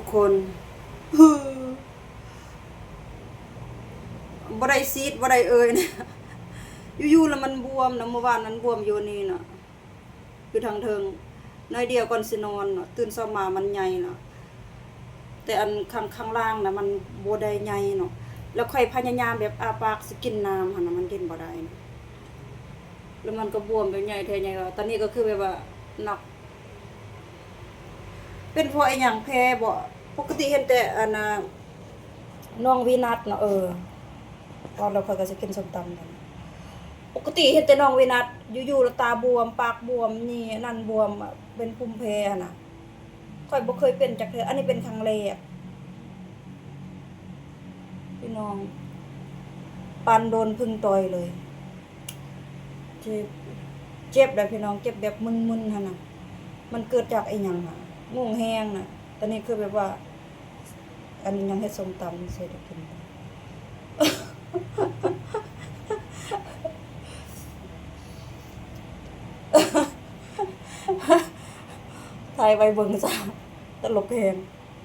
ทุกคน บ่ได้ซีดบ่ได้เอ่ยนะอยู่ๆแล้วมันบวมนะเมื่อวานนั้นบวมอยู่นี่น่ะอยู่ทางเทิงน้อยเดียวก่อนสินอนน่ะตื่นเช้ามามันใหญ่น่ะแต่อันข้างล่างน่ะมันบ่ได้ใหญ่เนาะแล้วค่อยพยายามแบบอาปากสิกินน้ำหั่นน่ะมันกินบ่ได้นะแล้วมันก็บวมแบบใหญ่แท้ใหญ่ว่าตอนนี้ก็คือแบบว่าหนักเป็นเพราะไอ้หยังแพ้บ่ปกติเห็นแต่อันน่ะน้องวีนัทเนาะตอนเราค่อยก็สิกินส้มตำกันปกติเห็นแต่น้องวีนัทอยู่ๆแล้วตาบวมปากบวมนี่นั่นบวมอะเป็นภูมิแพ้น่ะค่อยบ่เคยเป็นจักเทื่ออันนี้เป็นครั้งแรกพี่น้องปานโดนพึ่งต่อยเลยเจ็บได้พี่น้องเจ็บแบบมึนๆหั่นน่ะมันเกิดจากไอ้หยังอ่ะง่วงแห้งน่ะตอนนี้คือแบบว่าอันนี้ยังเฮ็ดส้มตำใส่ได้กินถ่ายไว้เบิ่งซะตลกแฮง